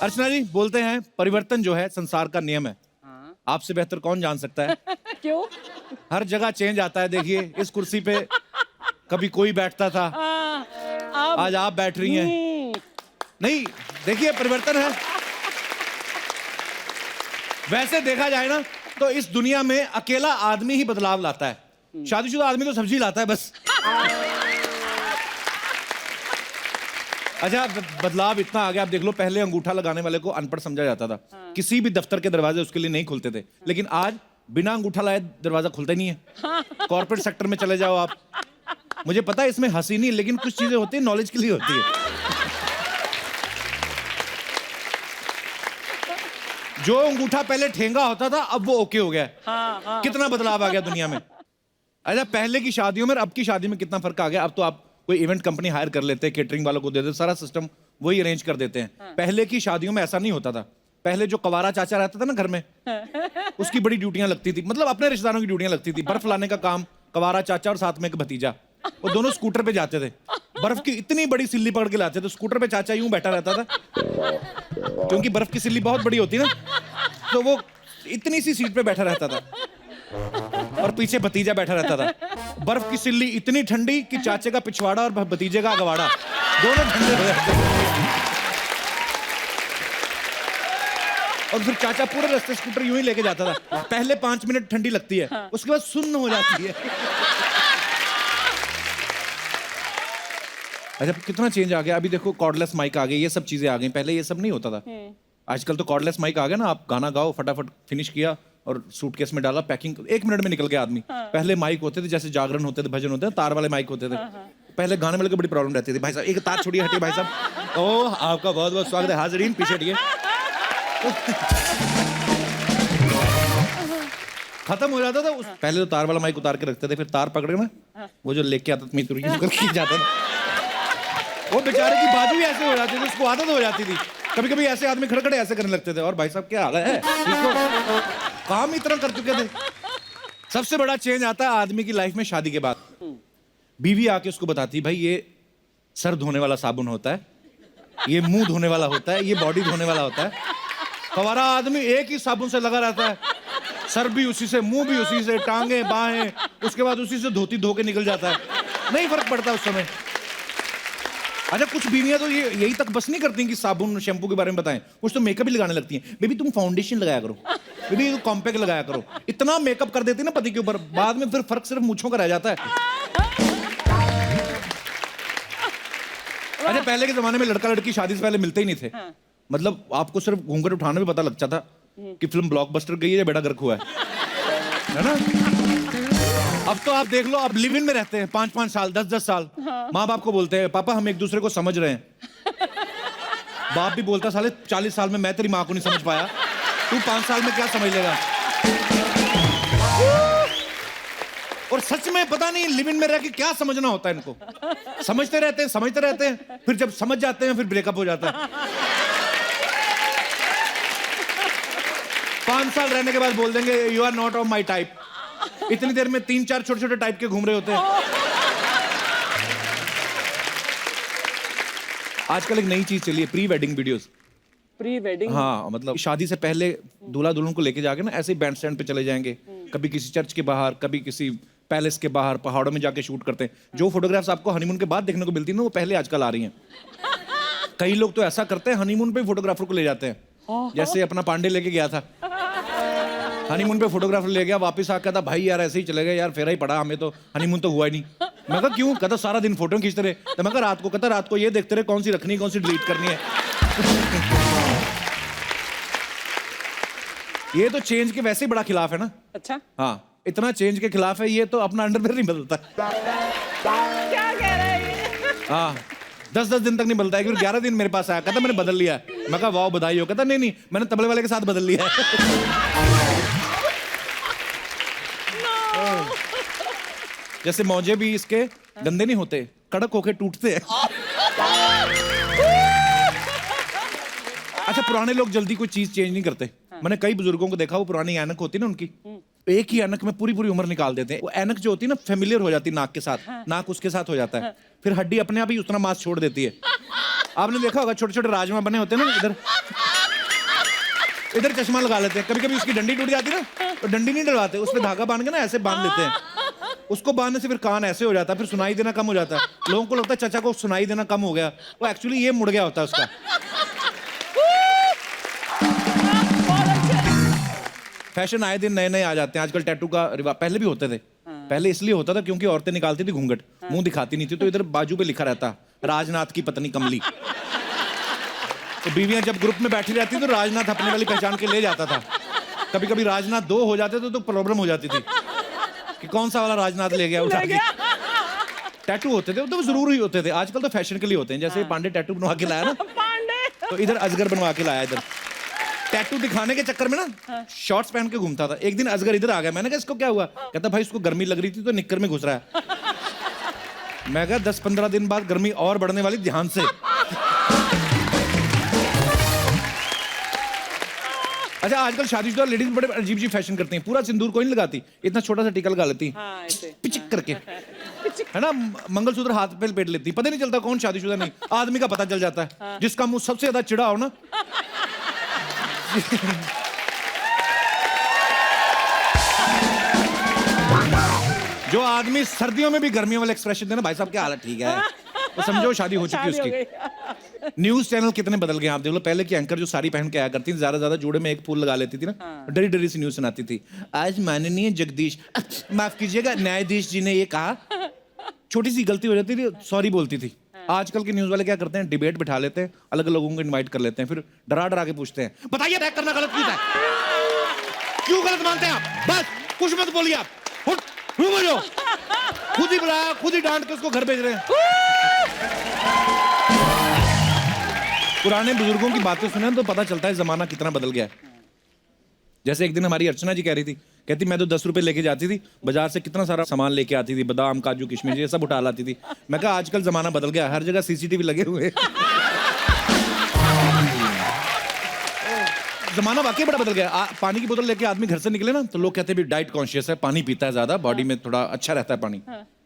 अर्चना जी बोलते हैं परिवर्तन जो है संसार का नियम है। हाँ। आपसे बेहतर कौन जान सकता है? क्यों? हर जगह चेंज आता है। देखिए इस कुर्सी पे कभी कोई बैठता था, आज आप बैठ रही हैं। नहीं, देखिए परिवर्तन है। वैसे देखा जाए ना तो इस दुनिया में अकेला आदमी ही बदलाव लाता है। शादीशुदा आदमी तो सब्जी लाता है बस। अच्छा, बदलाव इतना आ गया, आप देख लो, पहले अंगूठा लगाने वाले को अनपढ़ समझा जाता था। किसी भी दफ्तर के दरवाजे उसके लिए नहीं खुलते थे, लेकिन आज बिना अंगूठा लाए दरवाजा खुलता ही नहीं है। कॉर्पोरेट सेक्टर में चले जाओ आप, मुझे पता है इसमें हंसी नहीं, लेकिन कुछ चीजें होती है नॉलेज के लिए होती है। जो अंगूठा पहले ठेंगा होता था अब वो ओके हो गया। कितना बदलाव आ गया दुनिया में। अच्छा, पहले की शादियों में और अब की शादी में कितना फर्क आ गया। अब तो आप कोई इवेंट कंपनी हायर कर लेते हैं, केटरिंग वालों को दे देते, सारा सिस्टम वही अरेंज कर देते हैं। पहले की शादियों में ऐसा नहीं होता था। पहले जो कवारा चाचा रहता था ना घर में, उसकी बड़ी ड्यूटियां लगती थी, मतलब अपने रिश्तेदारों की ड्यूटियां लगती थी। बर्फ लाने का काम कवारा चाचा और साथ में एक भतीजा, वो दोनों स्कूटर पे जाते थे। बर्फ की इतनी बड़ी सिल्ली पकड़ के लाते थे, स्कूटर पे चाचा यूं बैठा रहता था, क्योंकि बर्फ की सिल्ली बहुत बड़ी होती है ना, तो वो इतनी सी सीट पे बैठा रहता था और पीछे भतीजा बैठा रहता था। बर्फ की सिल्ली इतनी ठंडी कि चाचे का पिछवाड़ा और भतीजे का अगवाड़ा दोनों ठंडे हो जाते थे। और फिर चाचा पूरे रास्ते स्कूटर यूं ही लेके जाता था। पहले 5 मिनट ठंडी लगती है, उसके बाद सुन्न हो जाती है। अच्छा, कितना चेंज आ गया। अभी देखो कॉर्डलेस माइक आ गए, ये सब चीजें आ गई, पहले ये सब नहीं होता था। आजकल तो कॉर्डलेस माइक आ गया ना, आप गाना गाओ, फटाफट फिनिश किया और सूटकेस में डाला, पैकिंग 1 मिनट में निकल गया आदमी। पहले माइक होते थे, जैसे जागरण होते थे, भजन होते थे, तार वाले माइक होते थे। पहले गाने वाले को बड़ी प्रॉब्लम रहती थी, भाई साहब एक तार छोड़िए, हटिए भाई साहब। ओह, आपका बहुत बहुत स्वागत है हाजरीन, पीछे हटिए। खत्म हो जाता था। पहले तो तार वाला माइक उतार के रखते थे, फिर तार पकड़ के ना वो जो लेके आता था जाता था, वो बेचारे की बाजू भी ऐसे हो जाती थी, उसको आदत हो जाती थी। कभी कभी ऐसे आदमी खड़खड़े ऐसे करने लगते थे, और भाई साहब क्या हाल है, काम इतना कर चुके थे। सबसे बड़ा चेंज आता है आदमी की लाइफ में शादी के बाद। बीवी आके उसको बताती, भाई ये सर धोने वाला साबुन होता है, ये मुंह धोने वाला होता है, ये बॉडी धोने वाला होता है। हमारा आदमी एक ही साबुन से लगा रहता है, सर भी उसी से, मुंह भी उसी से, टांगे बाहें, उसके बाद उसी से धोती धो के निकल जाता है, नहीं फर्क पड़ता उस समय। अच्छा, कुछ बीवियां तो ये यही तक बस नहीं करती कि साबुन शैम्पू के बारे में बताएं, कुछ तो मेकअप भी लगाने लगती हैं। बेबी तुम फाउंडेशन लगाया करो, बेबी तुम कॉम्पैक्ट लगाया करो, इतना मेकअप कर देती है ना पति के ऊपर, बाद में फिर फर्क सिर्फ मूंछों का रह जाता है। अच्छा, पहले के जमाने में लड़का लड़की शादी से पहले मिलते ही नहीं थे। मतलब आपको सिर्फ घूंघट उठाने में पता लग जाता कि फिल्म ब्लॉकबस्टर गई है या बेड़ा गर्क हुआ है ना। अब तो आप देख लो, अब लिव इन में रहते हैं 5-5 साल, 10-10 साल। माँ बाप को बोलते हैं पापा हम एक दूसरे को समझ रहे हैं। बाप भी बोलता साले 40 साल में मैं तेरी माँ को नहीं समझ पाया, तू 5 साल में क्या समझ लेगा। और सच में पता नहीं लिव इन में रह के क्या समझना होता है इनको। समझते रहते हैं, समझते रहते हैं, फिर जब समझ जाते हैं फिर ब्रेकअप हो जाता है। 5 साल रहने के बाद बोल देंगे you are not of my type. इतनी देर में 3-4 छोटे-छोटे टाइप के घूम रहे होते हैं। आजकल एक नई चीज चली है, pre wedding videos. Pre wedding? हाँ, मतलब शादी से पहले दूल्हा दुल्हन को लेके जाके ना ऐसे ही बैंड स्टैंड पे चले जाएंगे, कभी किसी चर्च के बाहर, कभी किसी पैलेस के बाहर, पहाड़ों में जाके शूट करते हैं। जो फोटोग्राफ्स आपको हनीमून के बाद देखने को मिलती है ना, वो पहले आजकल आ रही हैं। कई लोग तो ऐसा करते हैं, हनीमून पे फोटोग्राफर को ले जाते हैं। जैसे अपना पांडे लेके गया था हनीमून पे, फोटोग्राफर ले गया, वापस आकर था भाई यार ऐसे ही चले गए यार, फेरा ही पड़ा, हमें तो हनीमून तो हुआ ही नहीं। मैं कहा क्यों? कहता सारा दिन फोटो खींचते रहे। तो मैं कहा रात को, कहता रात को ये देखते रहे कौन सी रखनी कौन सी डिलीट करनी है। ये तो चेंज के वैसे ही बड़ा खिलाफ है ना। अच्छा, हाँ, इतना चेंज के खिलाफ है, ये तो अपना अंडरवेयर नहीं बदलता। क्या कह रहा है ये? हाँ, 10-10 दिन तक नहीं बदलता है। 11 दिन मेरे पास आया, कहता मैंने बदल लिया। मैं कहा वाह बधाई हो। कहता नहीं नहीं, मैंने तबले वाले के साथ बदल लिया है। जैसे मौजे भी इसके गंदे नहीं होते, कड़क होके टूटते हैं। अच्छा, पुराने लोग जल्दी कोई चीज चेंज नहीं करते। मैंने कई बुजुर्गों को देखा, वो पुरानी ऐनक होती है ना उनकी, एक ही ऐनक में पूरी पूरी उम्र निकाल देते हैं। वो ऐनक जो होती है ना, फेमिलियर हो जाती है नाक के साथ, नाक उसके साथ हो जाता है, फिर हड्डी अपने आप ही उतना मांस छोड़ देती है। आपने देखा होगा छोटे छोटे राजमा बने होते हैं ना इधर, इधर चश्मा लगा लेते हैं, कभी कभी उसकी डंडी टूट जाती है ना, तो डंडी नहीं डलवाते, उस पर धागा बांध के ना ऐसे बांध लेते हैं। उसको बांधने से फिर कान ऐसे हो जाता है, फिर सुनाई देना कम हो जाता है। लोगों को लगता है चाचा को सुनाई देना कम हो गया, वो एक्चुअली ये मुड़ गया होता है उसका। फैशन आए दिन नए नए आ जाते हैं। आजकल टैटू का रिवाज, पहले भी होते थे। पहले इसलिए होता था क्योंकि औरतें निकालती थी घूंघट, मुंह दिखाती नहीं थी, तो इधर बाजू पे लिखा रहता राजनाथ की पत्नी कमली। तो बीवियां जब ग्रुप में बैठी रहती तो राजनाथ अपने वाली पहचान के ले जाता था। कभी कभी राजनाथ दो हो जाते थे तो प्रॉब्लम हो जाती थी कि कौन सा वाला राजनाथ ले गया उठा के। टैटू होते थे तो जरूरी होते थे। आजकल तो फैशन के लिए होते हैं, जैसे पांडे टैटू बनवा के लाया ना, तो इधर अजगर बनवा के लाया। इधर टैटू दिखाने के चक्कर में ना शॉर्ट्स पहन के घूमता था। एक दिन अजगर इधर आ गया, मैंने कहा इसको क्या हुआ? कहता भाई इसको गर्मी लग रही थी तो निक्कर में घुस रहा है। मैं कहा 10-15 दिन बाद गर्मी और बढ़ने वाली, ध्यान से। अच्छा, आजकल शादीशुदा लेडीज बड़े अजीब अजीब फैशन करती हैं। पूरा सिंदूर कोई नहीं लगाती, इतना छोटा सा टीका लगा लेती, पिचिक करके, है ना, मंगलसूत्र हाथ पे लपेट लेती। पता नहीं चलता कौन शादीशुदा नहीं, आदमी का पता चल जाता है। जिसका मुंह सबसे ज्यादा चिड़ा हो ना, जो आदमी सर्दियों में भी गर्मियों वाले एक्सप्रेशन देना, भाई साहब क्या हालत ठीक है, तो समझो शादी हो चुकी है उसकी। न्यूज चैनल कितने बदल गए आप देख लो। पहले की एंकर जो साड़ी पहन के आया करती थी, ज्यादा जोड़े में एक फूल लगा लेती थी ना, डरी डरी सी न्यूज सुनाती थी। आज माननीय जगदीश, माफ कीजिएगा, न्यायाधीश जी ने ये कहा। छोटी सी गलती हो जाती थी, सॉरी बोलती थी। आजकल के न्यूज वाले क्या करते हैं, डिबेट बिठा लेते हैं, अलग लोगों को इनवाइट कर लेते हैं, फिर डरा डरा के पूछते हैं, बताइए बैक करना गलत क्यों है, क्यों गलत मानते हैं आप, बस कुछ मत बोलिए आप, बोलो। खुद ही बुलाया, खुद ही डांट के उसको घर भेज रहे हैं। पुराने बुजुर्गों की बातें सुने तो पता चलता है जमाना कितना बदल गया है। जैसे एक दिन हमारी अर्चना जी कह रही थी, कहती मैं तो 10 रुपए लेके जाती थी बाजार से, कितना सारा सामान लेके आती थी, बादाम काजू किशमिश ये सब उठा लाती थी। मैं कहा आजकल जमाना बदल गया, हर जगह सीसीटीवी लगे हुए हैं। जमाना वाकई बड़ा बदल गया। पानी की बोतल लेके आदमी घर से निकले ना तो लोग कहते हैं भी डाइट कॉन्शियस है, पानी पीता है ज्यादा, बॉडी में थोड़ा अच्छा रहता है पानी।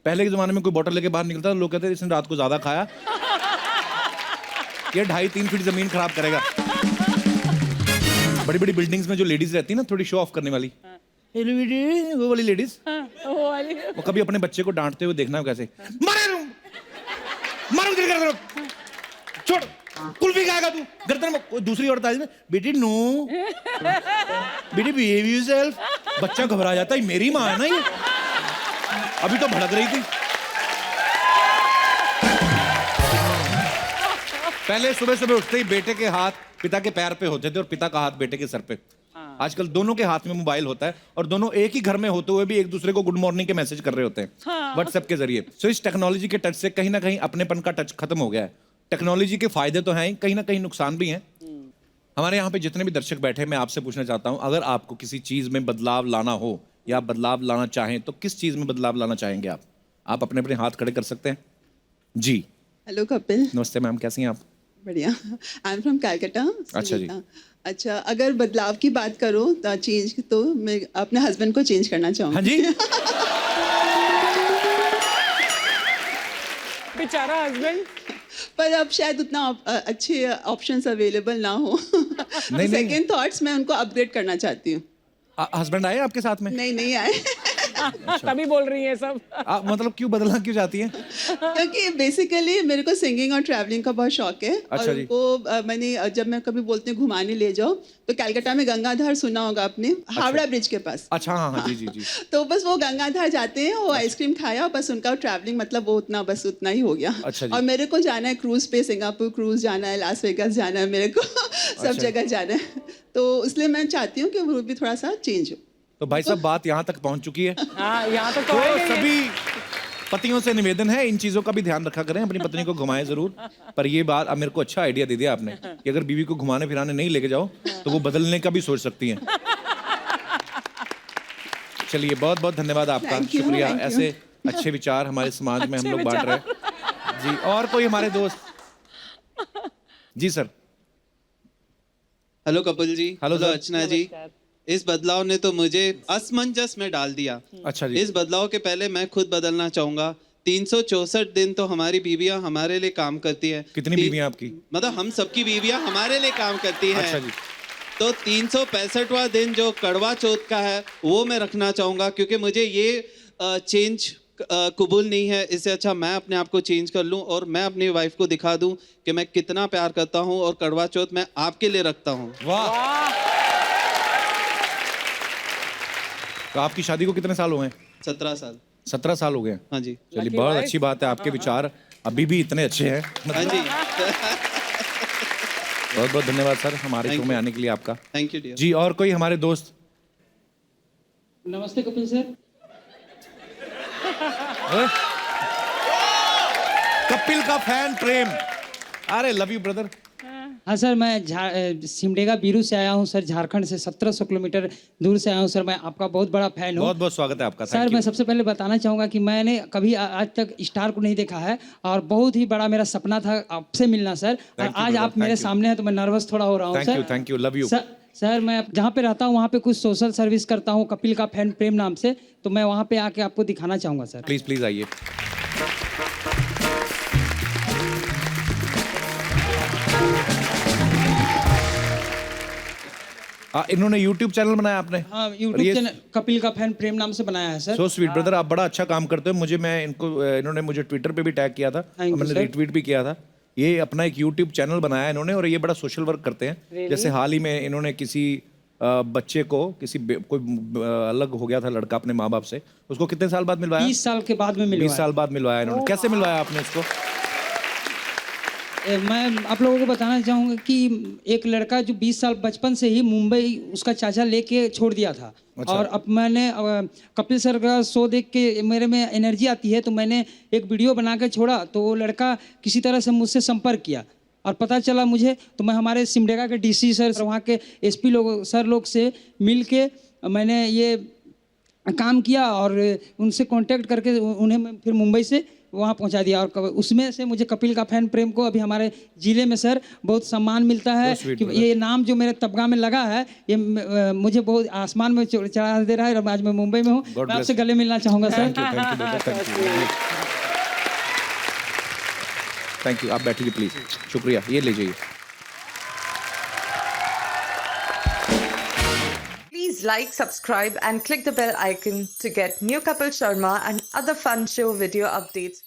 पहले के जमाने में कोई बोतल लेके बाहर निकलता था, लोग कहते हैं इसने रात को ज्यादा खाया, ये 2.5-3 फीट जमीन खराब करेगा। बड़ी बड़ी बिल्डिंग्स में जो लेडीज रहती है ना, थोड़ी शो ऑफ करने वाली, वो वाली लेडीज, वो कभी अपने बच्चे को डांटते हुए देखना कैसे, मारो छोड़, कुल्फी खाएगा तू, गर्दन में। दूसरी औरत आई ना, बेटी नो, बेटी बिहेव योरसेल्फ। बच्चा घबरा जाता है, मेरी माँ है ना ये, अभी तो भड़क रही थी। पहले सुबह सुबह उठते ही बेटे के हाथ पिता के पैर पे होते थे और पिता का हाथ बेटे के सर पे। आजकल दोनों के हाथ में मोबाइल होता है और दोनों एक ही घर में होते हुए भी एक दूसरे को गुड मॉर्निंग के मैसेज कर रहे होते हैं व्हाट्सएप के जरिए। सो इस टेक्नोलॉजी के टच से कहीं ना कहीं अपनेपन का टच खत्म हो गया है। टेक्नोलॉजी के फायदे तो हैं ही, कहीं ना कहीं नुकसान भी हैं। हमारे यहाँ पे जितने भी दर्शक बैठे हैं, मैं आपसे पूछना चाहता हूँ, अगर आपको किसी चीज में बदलाव लाना हो या बदलाव लाना चाहें तो किस चीज में बदलाव लाना चाहेंगे आप? आप अपने अपने हाथ खड़े कर सकते हैं जी। हेलो कपिल। नमस्ते मैम, कैसी हैं आप? बढ़िया। I am from Calcutta. अच्छा जी। अच्छा, अगर बदलाव की बात करो तो चेंज, तो मैं अपने हस्बैंड को चेंज करना चाहूँगी। हाँ जी। बेचारा हस्बैंड। पर अब शायद उतना अच्छे ऑप्शंस अवेलेबल ना हो। नहीं। सेकंड थॉट्स मैं उनको अपग्रेड करना चाहती हूँ। हस्बैंड आए आपके साथ में? नहीं आए। तभी बोल रही है सब। मतलब क्यों बदलना क्यों चाहती हैं? क्योंकि बेसिकली मेरे को सिंगिंग और ट्रैवलिंग का बहुत शौक है। अच्छा और उनको मैंने जब मैं कभी बोलती हूँ घुमाने ले जाओ, तो कलकत्ता में गंगाधार सुना होगा आपने, हावड़ा ब्रिज के पास। अच्छा, हाँ जी। तो बस वो गंगाधार जाते हैं, वो आइसक्रीम खाया, बस उनका ट्रैवलिंग मतलब वो उतना ही हो गया। अच्छा जी। और मेरे को जाना है क्रूज पे, सिंगापुर क्रूज जाना है, लास वेगास जाना है, मेरे को सब जगह जाना है। तो इसलिए मैं चाहती हूँ कि वो भी थोड़ा सा चेंज हो। तो भाई साहब बात यहाँ तक पहुँच चुकी है। यहाँ तक तो सभी पतियों से निवेदन है, इन चीजों का भी ध्यान रखा करें, अपनी पत्नी को घुमाएं जरूर। पर ये बात अब मेरे को अच्छा आइडिया दे दिया आपने कि अगर बीवी को घुमाने फिराने नहीं लेके जाओ तो वो बदलने का भी सोच सकती हैं। चलिए, बहुत बहुत धन्यवाद आपका, शुक्रिया। ऐसे अच्छे विचार हमारे समाज में हम लोग बांट रहे हैं जी। और कोई हमारे दोस्त? जी sir. Hello Kapil ji. Hello sir. Archana ji, इस बदलाव ने तो मुझे असमंजस में डाल दिया। अच्छा जी। इस बदलाव के पहले मैं खुद बदलना चाहूंगा। 364 दिन तो हमारी बीवियां हमारे लिए काम करती है। कितनी बीवियां आपकी? मतलब हम सबकी बीवियां हमारे लिए काम करती हैं। अच्छा जी। तो 365वां दिन जो कड़वा चौथ का है वो मैं रखना चाहूँगा, क्योंकि मुझे ये चेंज कबूल नहीं है। इससे अच्छा मैं अपने आप को चेंज कर लूँ और मैं अपनी वाइफ को दिखा दूँ कि मैं कितना प्यार करता हूँ और कड़वा चौथ मैं आपके लिए रखता हूँ। वाह। तो आपकी शादी को कितने साल हुए हैं? 17 साल। 17 साल हो गए हैं। हाँ जी। चलिए, बहुत अच्छी बात है। आपके विचार अभी भी इतने अच्छे हैं। हाँ जी। बहुत बहुत धन्यवाद सर हमारे शो में आने के लिए आपका। Thank you dear. जी, और कोई हमारे दोस्त? नमस्ते कपिल सर। कपिल का फैन प्रेम। अरे लव यू ब्रदर। हाँ सर, मैं सिमडेगा बीरू से आया हूँ सर, झारखंड से 1700 किलोमीटर दूर से आया हूँ सर। मैं आपका बहुत बड़ा फैन हूँ। बहुत बहुत स्वागत है आपका। सर मैं सबसे पहले बताना चाहूँगा कि मैंने कभी आज तक स्टार को नहीं देखा है और बहुत ही बड़ा मेरा सपना था आपसे मिलना सर। और आज आप मेरे सामने हैं तो मैं नर्वस थोड़ा हो रहा हूँ sir. Thank you, love you. Sir मैं जहाँ पे रहता हूँ वहाँ पे कुछ सोशल सर्विस करता हूँ कपिल का फैन प्रेम नाम से, तो मैं वहाँ पे आके आपको दिखाना चाहूँगा सर। प्लीज प्लीज आइए। इन्होंने YouTube चैनल बनाया आपने? हाँ, YouTube चैनल कपिल का फैन प्रेम नाम से बनाया है सर। सो स्वीट ब्रदर, आप बड़ा अच्छा काम करते हो। इन्होंने मुझे ट्विटर पे भी टैग किया था, मैंने रीट्वीट भी किया था। ये अपना एक YouTube चैनल बनाया इन्होंने और ये बड़ा सोशल वर्क करते हैं। जैसे हाल ही में इन्होंने किसी बच्चे को कोई अलग हो गया था लड़का अपने माँ बाप से, उसको कितने साल बाद मिलवाया? 20 साल के बाद में मिलवाया। 20 साल बाद मिलवाया इन्होंने। कैसे मिलवाया आपने उसको? मैं आप लोगों को बताना चाहूँगा कि एक लड़का जो 20 साल बचपन से ही मुंबई उसका चाचा लेके छोड़ दिया था। अच्छा। और अब मैंने कपिल सर का शो देख के मेरे में एनर्जी आती है तो मैंने एक वीडियो बना के छोड़ा, तो वो लड़का किसी तरह से मुझसे संपर्क किया और पता चला मुझे, तो मैं हमारे सिमडेगा के डीसी सर, वहाँ के एसपी लोग सर लोग से मिल के मैंने ये काम किया और उनसे कांटेक्ट करके उन्हें मैं फिर मुंबई से वहाँ पहुँचा दिया। और उसमें से मुझे कपिल का फैन प्रेम को अभी हमारे ज़िले में सर बहुत सम्मान मिलता है कि ये नाम जो मेरे तबगा में लगा है ये मुझे बहुत आसमान में चढ़ा दे रहा है। और आज मैं मुंबई में हूँ, मैं आपसे गले मिलना चाहूँगा सर। Thank you. आप बैठिए प्लीज। शुक्रिया। ये ले जाइए। Please like, subscribe and click the bell icon to get new Kapil Sharma and other fun show video updates